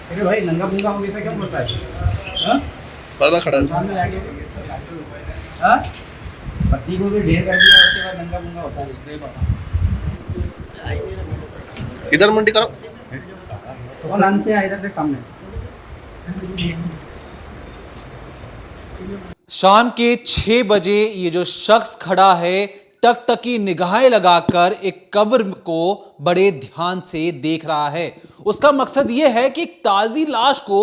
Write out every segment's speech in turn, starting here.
अरे भाई नंगा पुंगा हो ऐसा क्या बोलता है? हाँ? पता खड़ा है। सामने जाके हाँ? पति को भी ढेर कर दिया उसके बाद नंगा पुंगा होता है नहीं पता। इधर मंडी करो। कौन अंत से आया इधर देख सामने। शाम के 6 बजे ये जो शख्स खड़ा है टकटकी निगाहें लगाकर एक कब्र को बड़े ध्यान से देख रहा है। उसका मकसद ये है कि एक ताजी लाश को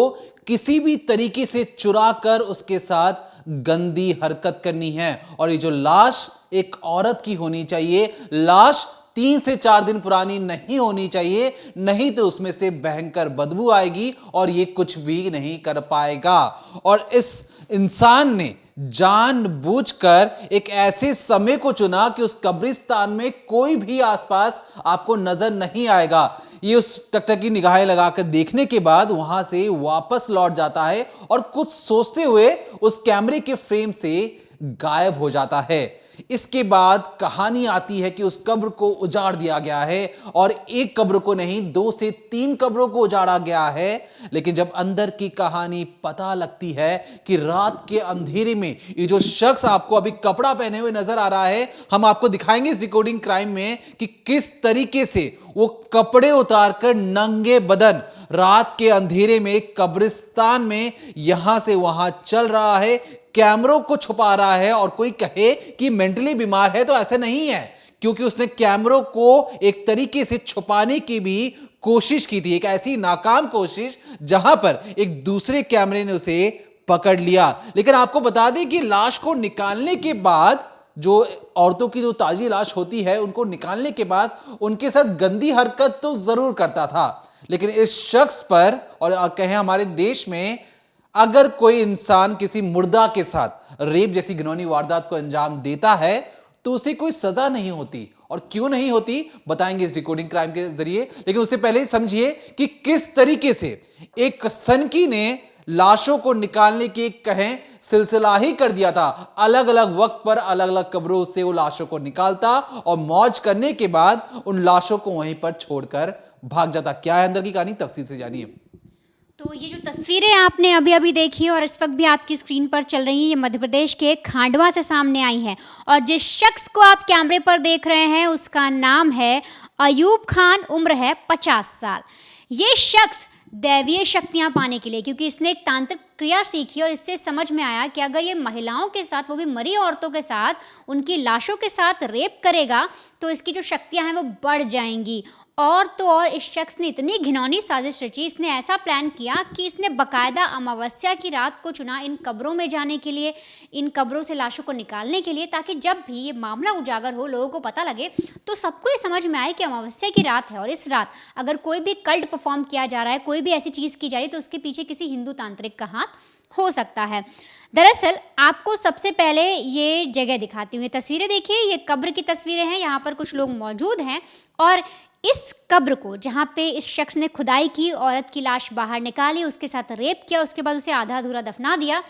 किसी भी तरीके से चुरा कर उसके साथ गंदी हरकत करनी है। और ये जो लाश एक औरत की होनी चाहिए, लाश 3 से 4 दिन पुरानी नहीं होनी चाहिए, नहीं तो उसमें से भयंकर बदबू आएगी और ये कुछ भी नहीं कर पाएगा। और इस इंसान ने जानबूझकर एक ऐसे समय को चुना कि उस कब्रिस्तान में कोई भी आसपास आपको नजर नहीं आएगा। ये उस टकटकी निगाहें लगाकर देखने के बाद वहां से वापस लौट जाता है और कुछ सोचते हुए उस कैमरे के फ्रेम से गायब हो जाता है। इसके बाद कहानी आती है कि उस कब्र को उजाड़ दिया गया है और एक कब्र को नहीं 2 से 3 कब्रों को उजाड़ा गया है। लेकिन जब अंदर की कहानी पता लगती है कि रात के अंधेरे में ये जो शख्स आपको अभी कपड़ा पहने हुए नजर आ रहा है, हम आपको दिखाएंगे इस डिकोडिंग क्राइम में कि किस तरीके से वो कपड़े उतारकर नंगे बदन रात के अंधेरे में कब्रिस्तान में यहां से वहां चल रहा है, कैमरों को छुपा रहा है। और कोई कहे कि मेंटली बीमार है तो ऐसा नहीं है, क्योंकि उसने कैमरों को एक तरीके से छुपाने की भी कोशिश की थी, एक ऐसी नाकाम कोशिश जहां पर एक दूसरे कैमरे ने उसे पकड़ लिया। लेकिन आपको बता दें कि लाश को निकालने के बाद, जो औरतों की जो ताजी लाश होती है उनको निकालने के बाद उनके साथ गंदी हरकत तो जरूर करता था, लेकिन इस शख्स पर और कहें हमारे देश में अगर कोई इंसान किसी मुर्दा के साथ रेप जैसी घिनौनी वारदात को अंजाम देता है तो उसे कोई सजा नहीं होती। और क्यों नहीं होती बताएंगे इस डिकोडिंग क्राइम के जरिए। लेकिन उससे पहले समझिए कि किस तरीके से एक सनकी ने लाशों को निकालने की कहें सिलसिला ही कर दिया था। अलग अलग वक्त पर अलग अलग कब्रों से वो लाशों को निकालता और मौज करने के बाद उन लाशों को वहीं पर छोड़कर भाग जाता। क्या है अंदर की कहानी, तफसील से जानिए। तो ये जो तस्वीरें आपने अभी अभी देखी और इस वक्त भी आपकी स्क्रीन पर चल रही हैं, ये मध्य प्रदेश के खांडवा से सामने आई हैं। और जिस शख्स को आप कैमरे पर देख रहे हैं उसका नाम है अयूब खान, उम्र है 50 साल। ये शख्स दैवीय शक्तियां पाने के लिए, क्योंकि इसने एक तांत्रिक क्रिया सीखी और इससे समझ में आया कि अगर ये महिलाओं के साथ, वो भी मरी औरतों के साथ, उनकी लाशों के साथ रेप करेगा तो इसकी जो शक्तियां हैं वो बढ़ जाएंगी। और तो और इस शख्स ने इतनी घिनौनी साजिश रची, इसने ऐसा प्लान किया कि इसने बाकायदा अमावस्या की रात को चुना इन कब्रों में जाने के लिए, इन कब्रों से लाशों को निकालने के लिए, ताकि जब भी ये मामला उजागर हो, लोगों को पता लगे, तो सबको ये समझ में आए कि अमावस्या की रात है और इस रात अगर कोई भी कल्ट परफॉर्म किया जा रहा है, कोई भी ऐसी चीज़ की जा रही है, तो उसके पीछे किसी हिंदू तांत्रिक का हाथ हो सकता है। दरअसल आपको सबसे पहले ये जगह दिखाती हूँ, ये तस्वीरें देखिए, ये कब्र की तस्वीरें हैं। यहाँ पर कुछ लोग मौजूद हैं और इस कब्र को, जहाँ पे इस शख्स ने खुदाई की, औरत की लाश बाहर निकाली, उसके साथ रेप किया, उसके बाद उसे आधा अधूरा दफना दिया,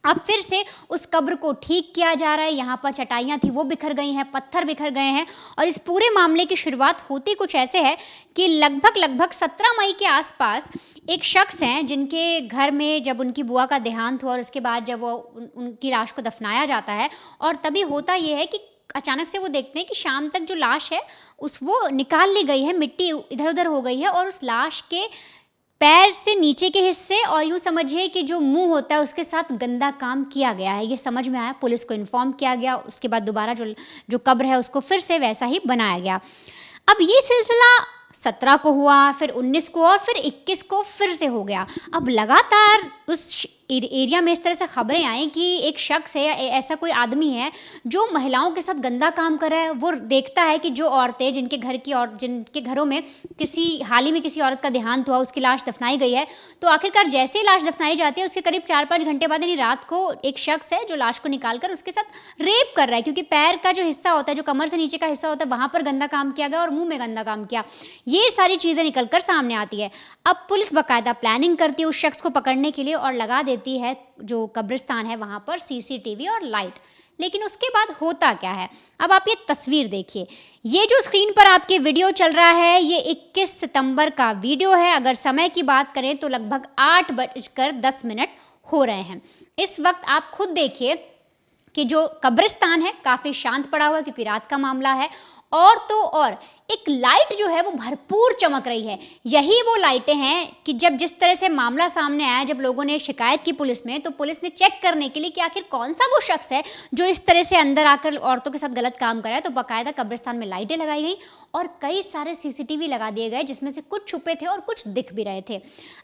अब फिर से उस कब्र को ठीक किया जा रहा है। यहाँ पर चटाइयाँ थी वो बिखर गई हैं, पत्थर बिखर गए हैं। और इस पूरे मामले की शुरुआत होती कुछ ऐसे है कि लगभग 17 मई के आसपास एक शख्स हैं जिनके घर में जब उनकी बुआ का देहांत हुआ और उसके बाद जब वो उनकी लाश को दफनाया जाता है, और तभी होता ये है कि अचानक से वो देखते हैं कि शाम तक जो लाश है वो निकाल ली गई है, मिट्टी इधर उधर हो गई है और उस लाश के पैर से नीचे के हिस्से और यूँ समझिए कि जो मुंह होता है उसके साथ गंदा काम किया गया है। ये समझ में आया, पुलिस को इन्फॉर्म किया गया, उसके बाद दोबारा जो कब्र है उसको फिर से वैसा ही बनाया गया। अब ये सिलसिला 17 को हुआ, फिर 19 को और फिर 21 को फिर से हो गया। अब लगातार उस एरिया में इस तरह से खबरें आई कि एक शख्स है या ऐसा कोई आदमी है जो महिलाओं के साथ गंदा काम कर रहा है। वो देखता है कि जो औरतें जिनके घरों में हाल ही में किसी औरत का देहांत हुआ, उसकी लाश दफनाई गई है, तो आखिरकार जैसे ही लाश दफनाई जाती है उसके करीब 4-5 घंटे बाद, यानी रात को, एक शख्स है जो लाश को निकाल कर उसके साथ रेप कर रहा है, क्योंकि पैर का जो हिस्सा होता है, जो कमर से नीचे का हिस्सा होता है, वहाँ पर गंदा काम किया गया और मुँह में गंदा काम किया। ये सारी चीज़ें निकल कर सामने आती है। अब पुलिस बाकायदा प्लानिंग करती है उस शख्स को पकड़ने के लिए और लगा देती है जो कब्रिस्तान है वहाँ पर CCTV और लाइट। लेकिन उसके बाद होता क्या है, अब आप ये तस्वीर देखिए। ये जो स्क्रीन पर आपके वीडियो चल रहा है ये 21 सितंबर का वीडियो है। अगर समय की बात करें तो लगभग 8:10 हो रहे हैं। इस वक्त आप खुद देखिए कि जो कब्रिस्तान है काफ़ी शांत पड़ा हुआ है क्योंकि रात का मामला है, और तो और एक लाइट जो है वो भरपूर चमक रही है। यही वो लाइटें हैं कि जब जिस तरह से मामला सामने आया, जब लोगों ने शिकायत की पुलिस में, तो पुलिस ने चेक करने के लिए कि आखिर कौन सा वो शख्स है जो इस तरह से अंदर आकर औरतों के साथ गलत काम कर रहा है, तो बाकायदा कब्रिस्तान में लाइटें लगाई गई और कई सारे CCTV लगा दिए गए जिसमें से कुछ छुपे थे और कुछ दिख भी रहे थे।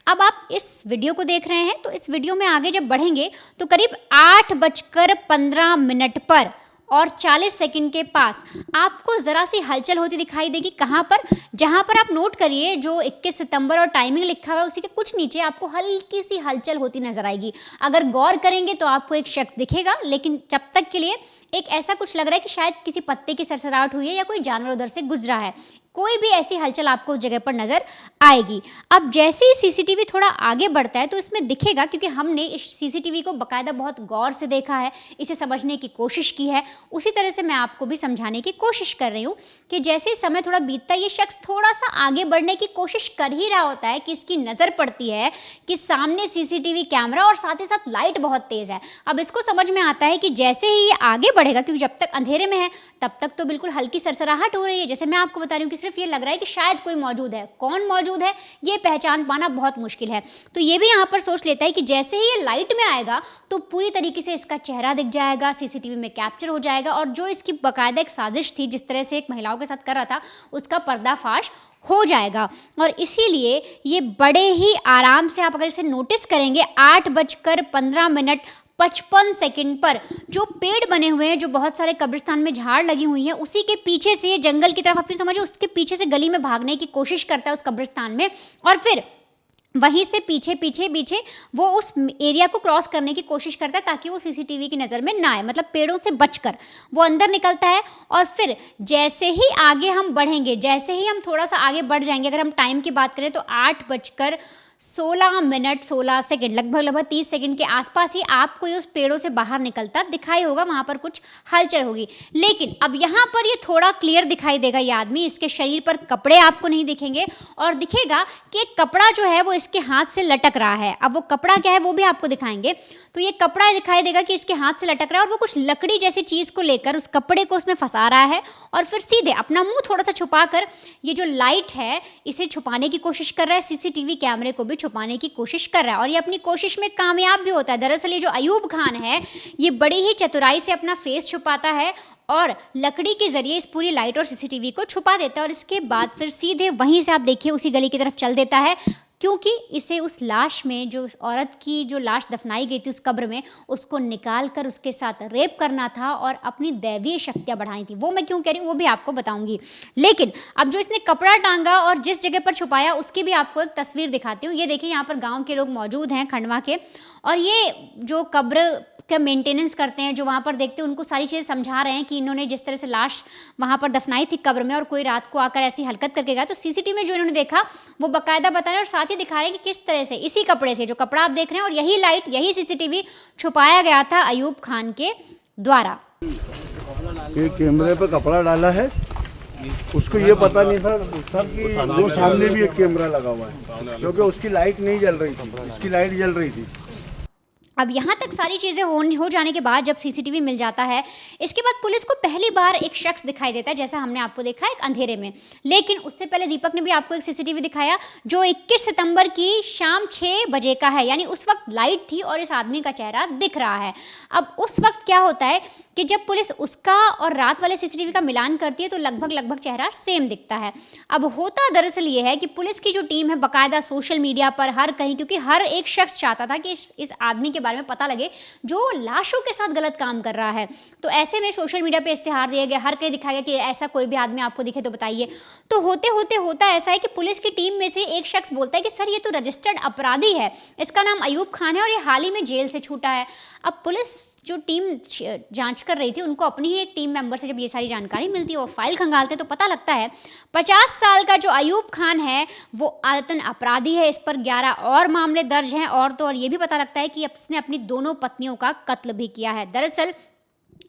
अब आप इस वीडियो को देख रहे हैं, तो इस वीडियो में आगे जब बढ़ेंगे तो करीब 8:15 पर और 40 सेकंड के पास आपको ज़रा सी हलचल होती दिखाई देगी। कहाँ पर? जहाँ पर आप नोट करिए जो 21 सितंबर और टाइमिंग लिखा हुआ है उसी के कुछ नीचे आपको हल्की सी हलचल होती नजर आएगी। अगर गौर करेंगे तो आपको एक शख्स दिखेगा, लेकिन जब तक के लिए एक ऐसा कुछ लग रहा है कि शायद किसी पत्ते की सरसराहट हुई है या कोई जानवर उधर से गुजरा है। कोई भी ऐसी हलचल आपको उस जगह पर नज़र आएगी। अब जैसे ही CCTV थोड़ा आगे बढ़ता है तो इसमें दिखेगा, क्योंकि हमने इस CCTV को बाकायदा बहुत गौर से देखा है, इसे समझने की कोशिश की है, उसी तरह से मैं आपको भी समझाने की कोशिश कर रही हूँ कि जैसे ही समय थोड़ा बीतता है ये शख्स थोड़ा सा आगे बढ़ने की कोशिश कर ही रहा होता है कि इसकी नज़र पड़ती है कि सामने CCTV कैमरा और साथ ही साथ लाइट बहुत तेज़ है। अब इसको समझ में आता है कि जैसे ही ये आगे बढ़ेगा, क्योंकि जब तक अंधेरे में है तब तक तो बिल्कुल हल्की सरसराहट हो रही है, जैसे मैं आपको बता रही हूँ कि सिर्फ ये लग रहा है कि शायद कोई मौजूद है। कौन मौजूद है ये पहचान पाना बहुत मुश्किल है। तो ये भी यहाँ पर सोच लेता है कि जैसे ही ये लाइट में आएगा तो पूरी तरीके से इसका चेहरा दिख जाएगा, CCTV में कैप्चर हो जाएगा और जो इसकी बाकायदा एक साजिश थी, जिस तरह से एक महिलाओं के साथ कर रहा था, उसका पर्दाफाश हो जाएगा। और इसीलिए ये बड़े ही आराम से, आप अगर इसे नोटिस करेंगे, 8:15 पर जो पेड़ बने हुए हैं, जो बहुत सारे कब्रिस्तान में झाड़ लगी हुई हैं, उसी के पीछे से जंगल की तरफ, अपनी समझिए उसके पीछे से गली में भागने की कोशिश करता है उस कब्रिस्तान में, और फिर वहीं से पीछे वो उस एरिया को क्रॉस करने की कोशिश करता है ताकि वो CCTV की नज़र में ना आए, मतलब पेड़ों से बचकर वो अंदर निकलता है। और फिर जैसे ही आगे हम बढ़ेंगे, जैसे ही हम थोड़ा सा आगे बढ़ जाएंगे, अगर हम टाइम की बात करें तो 8:16 लगभग 30 सेकंड के आसपास ही आपको ये उस पेड़ों से बाहर निकलता दिखाई होगा। वहाँ पर कुछ हलचल होगी, लेकिन अब यहाँ पर ये थोड़ा क्लियर दिखाई देगा ये आदमी। इसके शरीर पर कपड़े आपको नहीं दिखेंगे और दिखेगा कि एक कपड़ा जो है वो इसके हाथ से लटक रहा है। अब वो कपड़ा क्या है वो भी आपको दिखाएंगे। तो ये कपड़ा दिखाई देगा कि इसके हाथ से लटक रहा है और वो कुछ लकड़ी जैसी चीज़ को लेकर उस कपड़े को उसमें फंसा रहा है और फिर सीधे अपना मुँह थोड़ा सा छुपाकर ये जो लाइट है इसे छुपाने की कोशिश कर रहा है, CCTV कैमरे को भी छुपाने की कोशिश कर रहा है और ये अपनी कोशिश में कामयाब भी होता है। दरअसल ये जो अयूब खान है ये बड़ी ही चतुराई से अपना फेस छुपाता है और लकड़ी के जरिए इस पूरी लाइट और CCTV को छुपा देता है और इसके बाद फिर सीधे वहीं से आप देखिए उसी गली की तरफ चल देता है, क्योंकि इसे उस लाश में, जो औरत की जो लाश दफनाई गई थी उस कब्र में, उसको निकाल कर उसके साथ रेप करना था और अपनी दैवीय शक्तियाँ बढ़ाई थी। वो मैं क्यों कह रही हूँ वो भी आपको बताऊंगी। लेकिन अब जो इसने कपड़ा टांगा और जिस जगह पर छुपाया उसकी भी आपको एक तस्वीर दिखाती हूँ। ये देखिए यहाँ पर गाँव के लोग मौजूद हैं खंडवा के, और ये जो कब्र का मेंटेनेंस करते हैं, जो वहाँ पर देखते हैं, उनको सारी चीज़ें समझा रहे हैं कि इन्होंने जिस तरह से लाश वहाँ पर दफनाई थी कब्र में और कोई रात को आकर ऐसी हरकत करके गया, तो CCTV में जो इन्होंने देखा वो बाकायदा बता रहे हैं और साथ ही दिखा रहे हैं कि किस तरह से इसी कपड़े से, जो कपड़ा आप देख रहे हैं और यही लाइट, यही CCTV छुपाया गया था अयूब खान के द्वारा। ये कैमरे पे कपड़ा डाला है, उसको ये पता नहीं था सर कि वो सामने भी एक कैमरा लगा हुआ है, क्योंकि उसकी लाइट नहीं जल रही थी, इसकी लाइट जल रही थी। अब यहाँ तक सारी चीज़ें हो जाने के बाद जब CCTV मिल जाता है, इसके बाद पुलिस को पहली बार एक शख्स दिखाई देता है, जैसा हमने आपको देखा एक अंधेरे में। लेकिन उससे पहले दीपक ने भी आपको एक CCTV दिखाया जो 21 सितंबर की शाम 6 बजे का है, यानी उस वक्त लाइट थी और इस आदमी का चेहरा दिख रहा है। अब उस वक्त क्या होता है कि जब पुलिस उसका और रात वाले CCTV का मिलान करती है तो लगभग चेहरा सेम दिखता है। अब होता दरअसल ये है कि पुलिस की जो टीम है बाकायदा सोशल मीडिया पर हर कहीं, क्योंकि हर एक शख्स चाहता था कि इस आदमी के बारे में पता लगे जो लाशों के साथ गलत काम कर रहा है, तो ऐसे में सोशल मीडिया पे इश्तिहार दिए गए, हर कहीं दिखाया गया कि ऐसा कोई भी आदमी आपको दिखे तो बताइए। तो होता ऐसा है कि पुलिस की टीम में से एक शख्स बोलता है कि सर ये तो रजिस्टर्ड अपराधी है, इसका नाम अयूब खान है और ये हाल ही में जेल से छूटा है। अब पुलिस जो टीम जांच कर रही थी उनको अपनी ही एक टीम मेंबर से जब ये सारी जानकारी मिलती है और फाइल खंगालते तो पता लगता है 50 साल का जो अयूब खान है वो आदतन अपराधी है, इस पर 11 और मामले दर्ज हैं और तो और ये भी पता लगता है कि इसने अपनी दोनों पत्नियों का कत्ल भी किया है। दरअसल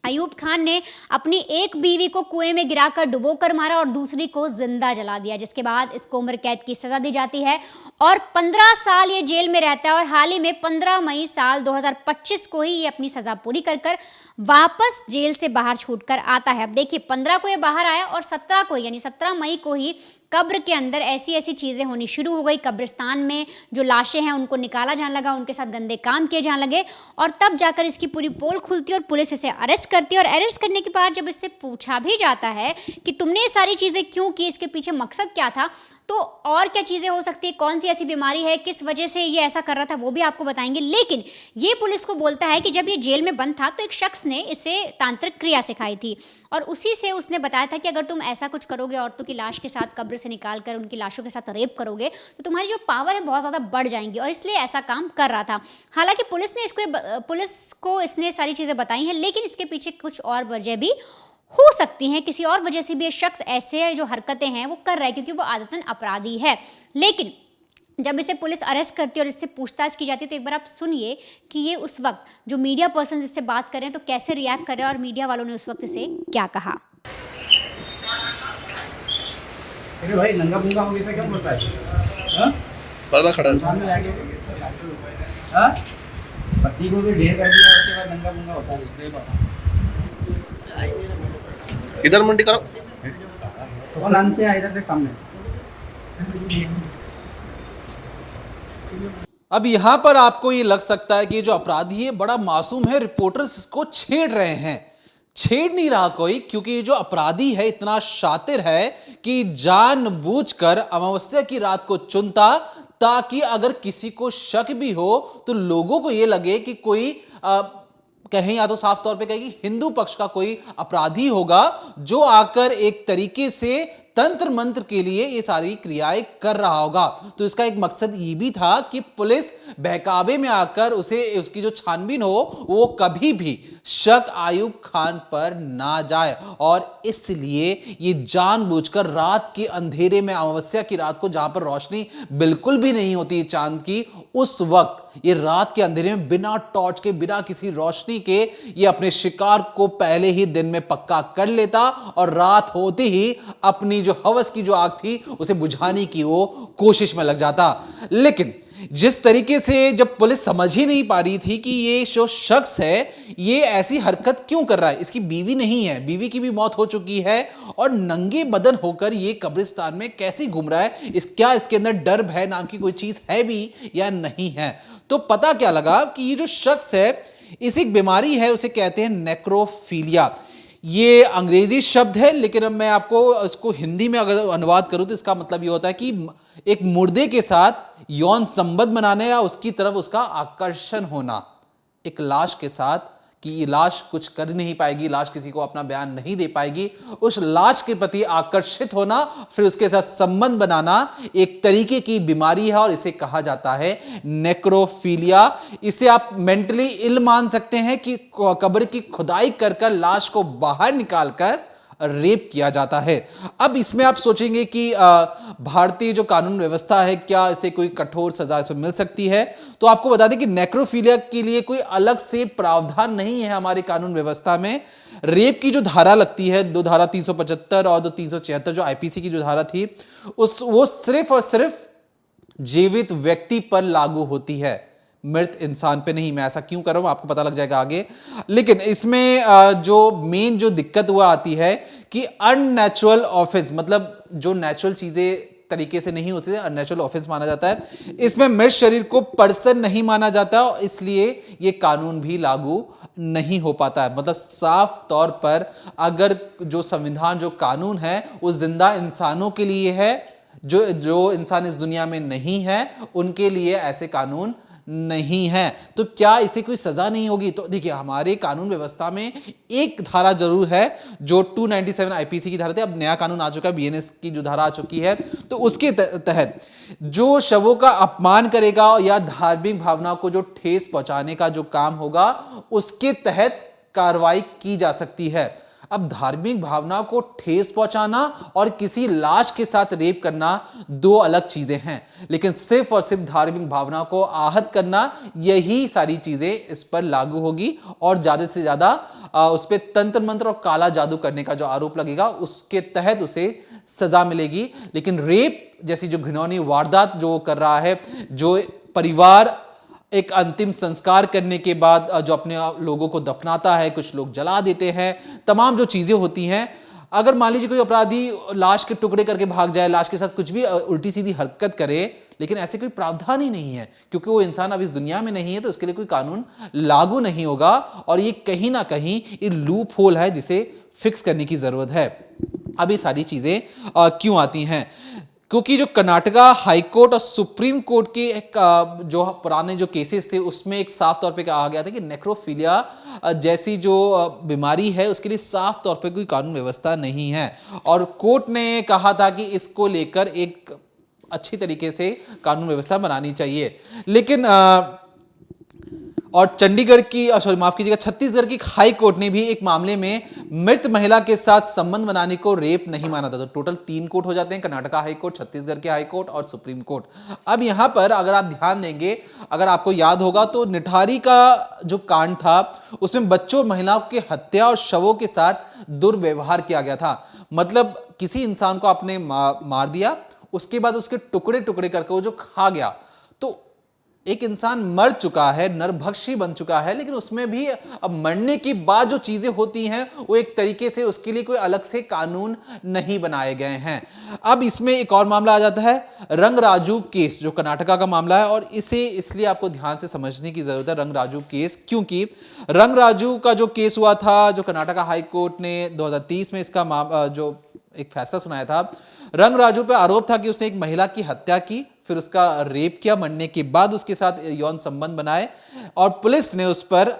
अयूब खान ने अपनी एक बीवी को कुएं में गिराकर डुबोकर मारा और दूसरी को जिंदा जला दिया, जिसके बाद इसको उम्र कैद की सजा दी जाती है और 15 साल ये जेल में रहता है। और हाल ही में 15 मई साल 2025 को ही ये अपनी सजा पूरी कर वापस जेल से बाहर छूटकर आता है। अब देखिए 15 को ये बाहर आया और 17 को यानी 17 मई को ही कब्र के अंदर ऐसी ऐसी चीज़ें होनी शुरू हो गई। कब्रिस्तान में जो लाशें हैं उनको निकाला जाने लगा, उनके साथ गंदे काम किए जाने लगे और तब जाकर इसकी पूरी पोल खुलती है और पुलिस इसे अरेस्ट करती है। और अरेस्ट करने के बाद जब इससे पूछा भी जाता है कि तुमने ये सारी चीज़ें क्यों की, इसके पीछे मकसद क्या था, तो और क्या चीज़ें हो सकती है, कौन सी ऐसी बीमारी है, किस वजह से ये ऐसा कर रहा था, वो भी आपको बताएंगे। लेकिन ये पुलिस को बोलता है कि जब ये जेल में बंद था तो एक शख्स ने इसे तांत्रिक क्रिया सिखाई थी और उसी से उसने बताया था कि अगर तुम ऐसा कुछ करोगे, औरतों की लाश के साथ कब्र से निकाल कर उनकी लाशों के साथ रेप करोगे तो तुम्हारी जो पावर है बहुत ज़्यादा बढ़ जाएंगी, और इसलिए ऐसा काम कर रहा था। हालांकि पुलिस को इसने सारी चीज़ें बताई हैं, लेकिन इसके पीछे कुछ और वजह भी हो सकती हैं, किसी और वजह से भी ये शख्स ऐसे जो हरकतें हैं वो कर रहा है क्योंकि वो आदतन अपराधी है। लेकिन जब इसे पुलिस अरेस्ट करती है और इससे पूछताछ की जाती है तो एक बार आप सुनिए कि ये उस वक्त जो मीडिया पर्सन इससे बात कर रहे हैं तो कैसे रिएक्ट कर रहे हैं और मीडिया वालों ने उस वक्त इसे क्या कहा। अरे भाई नंगा पुंगा हो ऐसा क्या बोलता है? हाँ? पर्दा खड़ा है। सामने लाके हाँ? पति को भी ढेर कर दिया, उसके बाद नंगा पुंगा होता है। इधर मुंडी करो। तो नाम से इधर देख सामने। अब यहाँ पर आपको ये लग सकता है कि ये जो अपराधी है बड़ा मासूम है, रिपोर्टर्स इसको छेड़ रहे हैं। छेड़ नहीं रहा कोई, क्योंकि ये जो अपराधी है इतना शातिर है कि जानबूझकर अमावस्या की रात को चुनता ताकि अगर किसी को शक भी हो तो लोगों को ये लगे कि कोई कहें या तो साफ तौर पे कहें कि हिंदू पक्ष का कोई अपराधी होगा जो आकर एक तरीके से तंत्र मंत्र के लिए ये सारी क्रियाएं कर रहा होगा। तो इसका एक मकसद ये भी था कि पुलिस बहकावे में आकर उसकी जो छानबीन हो वो कभी भी शक अयूब खान पर ना जाए, और इसलिए ये जानबूझकर रात के अंधेरे में, अमावस्या की रात को जहां पर रोशनी बिल्कुल भी नहीं होती चांद की, उस वक्त ये रात के अंधेरे में बिना टॉर्च के, बिना किसी रोशनी के ये अपने शिकार को पहले ही दिन में पक्का कर लेता और रात होते ही अपनी जो हवस की जो आग थी उसे बुझाने की वो कोशिश में लग जाता। लेकिन जिस तरीके से जब पुलिस समझ ही नहीं पा रही थी कि ये जो शख्स है ये ऐसी हरकत क्यों कर रहा है, इसकी बीवी नहीं है, बीवी की भी मौत हो चुकी है और नंगे बदन होकर ये कब्रिस्तान में कैसे घूम रहा है, क्या इसके अंदर डर भय नाम की कोई चीज है भी या नहीं है। तो पता क्या लगा कि ये जो शख्स है इस एक बीमारी है, उसे कहते हैं नेक्रोफीलिया। ये अंग्रेजी शब्द है, लेकिन अब मैं आपको इसको हिंदी में अगर अनुवाद करूं तो इसका मतलब ये होता है कि एक मुर्दे के साथ यौन संबंध बनाने या उसकी तरफ उसका आकर्षण होना। एक लाश के साथ कि ये लाश कुछ कर नहीं पाएगी, लाश किसी को अपना बयान नहीं दे पाएगी, उस लाश के प्रति आकर्षित होना, फिर उसके साथ संबंध बनाना एक तरीके की बीमारी है और इसे कहा जाता है नेक्रोफीलिया। इसे आप मेंटली इल मान सकते हैं कि कब्र की खुदाई कर लाश को बाहर निकालकर रेप किया जाता है। अब इसमें आप सोचेंगे कि भारतीय जो कानून व्यवस्था है क्या इसे कोई कठोर सजा इसमें मिल सकती है, तो आपको बता दें कि नेक्रोफीलिया के लिए कोई अलग से प्रावधान नहीं है हमारी कानून व्यवस्था में। रेप की जो धारा लगती है, दो धारा 375 और 376 जो आईपीसी की जो धारा थी वो सिर्फ और सिर्फ जीवित व्यक्ति पर लागू होती है, मृत इंसान पे नहीं। मैं ऐसा क्यों कर रहा हूं आपको पता लग जाएगा आगे। लेकिन इसमें जो मेन जो दिक्कत हुआ आती है कि अननेचुरल ऑफेंस, मतलब जो नेचुरल चीजें तरीके से नहीं होती है अननेचुरल ऑफेंस माना जाता है। इसमें मृत शरीर को पर्सन नहीं माना जाता और इसलिए ये कानून भी लागू नहीं हो पाता है। मतलब साफ तौर पर अगर जो संविधान जो कानून है वो जिंदा इंसानों के लिए है, जो इंसान इस दुनिया में नहीं है उनके लिए ऐसे कानून नहीं है, तो क्या इसे कोई सजा नहीं होगी? तो देखिए हमारे कानून व्यवस्था में एक धारा जरूर है जो 297 आईपीसी की धारा थी, अब नया कानून आ चुका है, बीएनएस की जो धारा आ चुकी है, तो उसके तहत जो शवों का अपमान करेगा या धार्मिक भावना को जो ठेस पहुंचाने का जो काम होगा उसके तहत कार्रवाई की जा सकती है। अब धार्मिक भावना को ठेस पहुंचाना और किसी लाश के साथ रेप करना दो अलग चीजें हैं, लेकिन सिर्फ और सिर्फ धार्मिक भावना को आहत करना, यही सारी चीजें इस पर लागू होगी और ज्यादा से ज्यादा उस पर तंत्र मंत्र और काला जादू करने का जो आरोप लगेगा उसके तहत उसे सजा मिलेगी। लेकिन रेप जैसी जो घिनौनी वारदात जो कर रहा है, जो परिवार एक अंतिम संस्कार करने के बाद जो अपने लोगों को दफनाता है, कुछ लोग जला देते हैं, तमाम जो चीजें होती हैं, अगर मान लीजिए कोई अपराधी लाश के टुकड़े करके भाग जाए, लाश के साथ कुछ भी उल्टी सीधी हरकत करे, लेकिन ऐसे कोई प्रावधान ही नहीं है क्योंकि वो इंसान अब इस दुनिया में नहीं है, तो उसके लिए कोई कानून लागू नहीं होगा और ये कहीं ना कहीं ये लूप होल है जिसे फिक्स करने की जरूरत है। अब ये सारी चीजें क्यों आती हैं? क्योंकि जो कर्नाटका हाई कोर्ट और सुप्रीम कोर्ट के एक जो पुराने जो केसेस थे उसमें एक साफ तौर पे कहा गया था कि नेक्रोफिलिया जैसी जो बीमारी है उसके लिए साफ तौर पे कोई कानून व्यवस्था नहीं है और कोर्ट ने कहा था कि इसको लेकर एक अच्छी तरीके से कानून व्यवस्था बनानी चाहिए। लेकिन और चंडीगढ़ की माफ कीजिएगा छत्तीसगढ़ की हाई कोर्ट ने भी एक मामले में मृत महिला के साथ संबंध बनाने को रेप नहीं माना था। तो टोटल 3 कोर्ट हो जाते हैं, कर्नाटका हाई कोर्ट, छत्तीसगढ़ के हाई कोर्ट और सुप्रीम कोर्ट। अब यहां पर अगर आप ध्यान देंगे, अगर आपको याद होगा तो निठारी का जो कांड था उसमें बच्चों महिलाओं की हत्या और शवों के साथ दुर्व्यवहार किया गया था। मतलब किसी इंसान को आपने मार दिया, उसके बाद उसके टुकड़े टुकड़े करके वो जो खा गया, तो एक इंसान मर चुका है, नरभक्षी बन चुका है, लेकिन उसमें भी अब मरने की बाद जो चीजें होती हैं वो एक तरीके से उसके लिए कोई अलग से कानून नहीं बनाए गए हैं। अब इसमें एक और मामला आ जाता है, रंगराजू केस, जो कर्नाटका का मामला है और इसे इसलिए आपको ध्यान से समझने की जरूरत है, रंगराजू केस, क्योंकि रंगराजू का जो केस हुआ था, जो कर्नाटका हाई कोर्ट ने 2030 में इसका जो एक फैसला सुनाया था, रंगराजू पे आरोप था कि उसने एक महिला की हत्या की, फिर उसका रेप किया, मरने के बाद उसके साथ यौन संबंध बनाए और पुलिस ने उस पर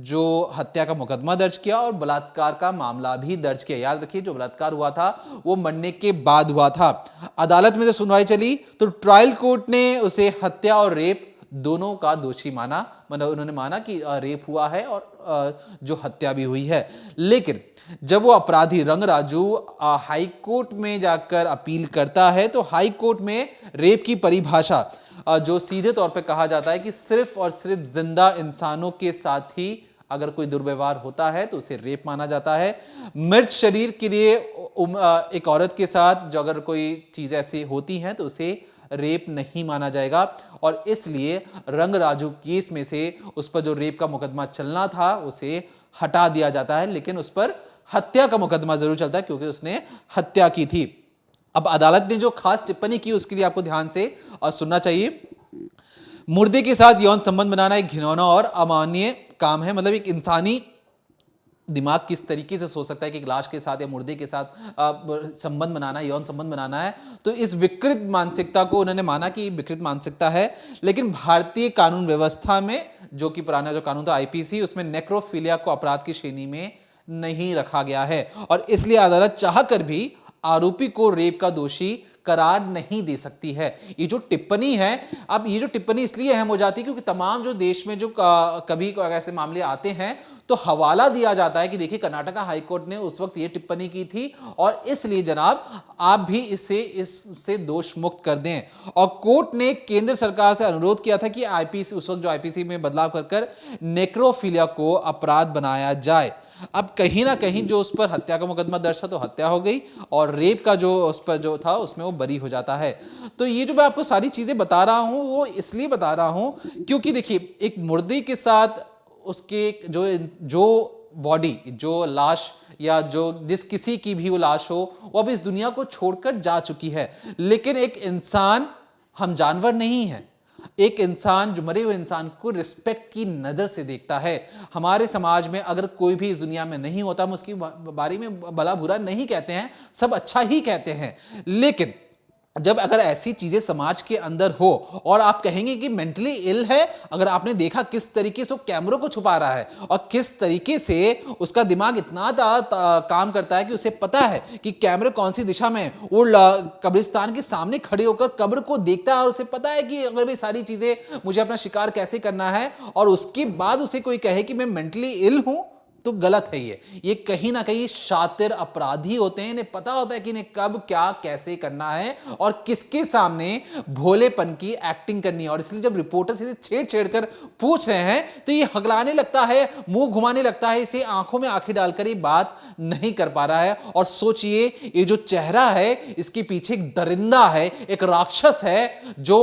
जो हत्या का मुकदमा दर्ज किया और बलात्कार का मामला भी दर्ज किया। याद रखिए जो बलात्कार हुआ था वो मरने के बाद हुआ था। अदालत में जब सुनवाई चली तो ट्रायल कोर्ट ने उसे हत्या और रेप दोनों का दोषी माना, मतलब उन्होंने माना कि रेप हुआ है और जो हत्या भी हुई है। लेकिन जब वो अपराधी रंगराजू हाई कोर्ट में जाकर अपील करता है तो हाई कोर्ट में रेप की परिभाषा जो सीधे तौर पे कहा जाता है कि सिर्फ और सिर्फ जिंदा इंसानों के साथ ही अगर कोई दुर्व्यवहार होता है तो उसे रेप माना जाता है। मृत शरीर के लिए एक औरत के साथ जो अगर कोई चीज ऐसी होती है तो उसे रेप नहीं माना जाएगा और इसलिए रंगराजू केस में से उस पर जो रेप का मुकदमा चलना था उसे हटा दिया जाता है, लेकिन उस पर हत्या का मुकदमा जरूर चलता है क्योंकि उसने हत्या की थी। अब अदालत ने जो खास टिप्पणी की उसके लिए आपको ध्यान से सुनना चाहिए। मुर्दे के साथ यौन संबंध बनाना एक घिनौना और अमानवीय काम है। मतलब एक इंसानी दिमाग किस तरीके से सोच सकता है कि एक लाश के साथ या मुर्दे के साथ संबंध बनाना है, यौन संबंध बनाना है। तो इस विकृत मानसिकता को उन्होंने माना कि विकृत मानसिकता है, लेकिन भारतीय कानून व्यवस्था में जो कि पुराना जो कानून था आईपीसी, उसमें नेक्रोफिलिया को अपराध की श्रेणी में नहीं रखा गया है और इसलिए अदालत चाहकर भी आरोपी को रेप का दोषी करार नहीं दे सकती है। ये जो टिप्पणी है, अब ये जो टिप्पणी इसलिए अहम हो जाती है क्योंकि तमाम जो देश में जो कभी ऐसे मामले आते हैं तो हवाला दिया जाता है कि देखिए कर्नाटका हाई कोर्ट ने उस वक्त ये टिप्पणी की थी और इसलिए जनाब आप भी इससे दोष मुक्त कर दें। और कोर्ट ने केंद्र सरकार से अनुरोध किया था कि आईपीसी, उस वक्त जो आईपीसी में बदलाव कर नेक्रोफिलिया को अपराध बनाया जाए। अब कहीं ना कहीं जो उस पर हत्या का मुकदमा दर्ज था तो हत्या हो गई और रेप का जो उस पर जो था उसमें वो बरी हो जाता है। तो ये जो मैं आपको सारी चीजें बता रहा हूं वो इसलिए बता रहा हूं क्योंकि देखिए एक मुर्दे के साथ उसके जो बॉडी, जो लाश या जो जिस किसी की भी वो लाश हो वो अब इस दुनिया को छोड़कर जा चुकी है, लेकिन एक इंसान, हम जानवर नहीं हैं, एक इंसान जो मरे हुए इंसान को रिस्पेक्ट की नजर से देखता है। हमारे समाज में अगर कोई भी इस दुनिया में नहीं होता, हम उसके बारे में भला बुरा नहीं कहते हैं, सब अच्छा ही कहते हैं। लेकिन जब अगर ऐसी चीजें समाज के अंदर हो और आप कहेंगे कि मेंटली इल है, अगर आपने देखा किस तरीके से वो कैमरों को छुपा रहा है और किस तरीके से उसका दिमाग इतना काम करता है कि उसे पता है कि कैमरे कौन सी दिशा में, वो कब्रिस्तान के सामने खड़े होकर कब्र को देखता है और उसे पता है कि अगर ये सारी चीजें मुझे अपना शिकार कैसे करना है, और उसके बाद उसे कोई कहे कि मैं मेंटली इल हूं, तो गलत है। ये कहीं ना कहीं शातिर अपराधी होते हैं, इन्हें पता होता है कि इन्हें कब क्या कैसे करना है और किसके सामने भोलेपन की एक्टिंग करनी है। और इसलिए जब रिपोर्टर इसे छेड़ कर पूछ रहे हैं तो ये हकलाने लगता है, मुंह घुमाने लगता है, इसे आंखों में आंखें डालकर ये बात नहीं कर पा रहा है। और सोचिए ये जो चेहरा है इसके पीछे एक दरिंदा है, एक राक्षस है जो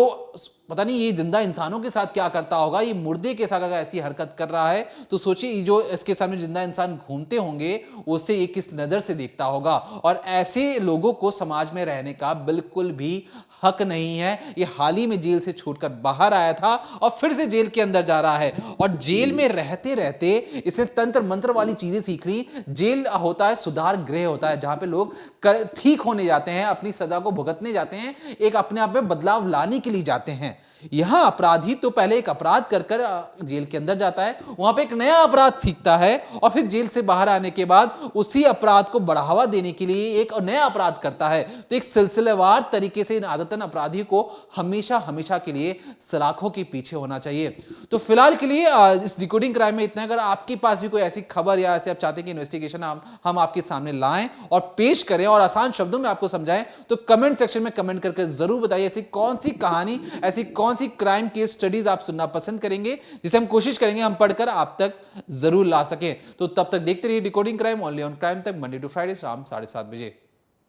पता नहीं ये जिंदा इंसानों के साथ क्या करता होगा। ये मुर्दे के साथ अगर ऐसी हरकत कर रहा है तो सोचिए जो इसके सामने जिंदा इंसान घूमते होंगे उसे ये किस नजर से देखता होगा। और ऐसे लोगों को समाज में रहने का बिल्कुल भी हक नहीं है। ये हाल ही में जेल से छूटकर बाहर आया था और फिर से जेल के अंदर जा रहा है। और जेल में रहते रहते इसने तंत्र मंत्र वाली चीजें सीख ली। जेल होता है सुधार गृह, होता है जहां पे लोग ठीक होने जाते हैं, अपनी सजा को भुगतने जाते हैं, एक अपने आप में बदलाव लाने के लिए जाते हैं। यहां अपराधी तो पहले एक अपराध कर जेल के अंदर जाता है, वहां पे एक नया अपराध सीखता है और फिर जेल से बाहर आने के बाद उसी अपराध को बढ़ावा देने के लिए एक नया अपराध करता है। तो एक सिलसिलेवार तरीके से इन आदतन अपराधी को हमेशा हमेशा के लिए सलाखों के पीछे होना चाहिए। तो फिलहाल के लिए इस डिकोडिंग क्राइम में इतना। अगर आपके पास भी कोई ऐसी खबर या ऐसे आप चाहते हैं कि इन्वेस्टिगेशन हम आपके सामने लाएं और पेश करें और आसान शब्दों में आपको समझाएं तो कमेंट सेक्शन में कमेंट करके जरूर बताइए ऐसी कौन सी कहानी, ऐसी कौन सी क्राइम केस स्टडीज आप सुनना पसंद करेंगे जिसे हम कोशिश करेंगे हम पढ़कर आप तक जरूर ला सकें। तो तब तक देखते रहिए decoding crime, only on crime तक, मंडे टू फ्राइडे शाम 7:30 बजे।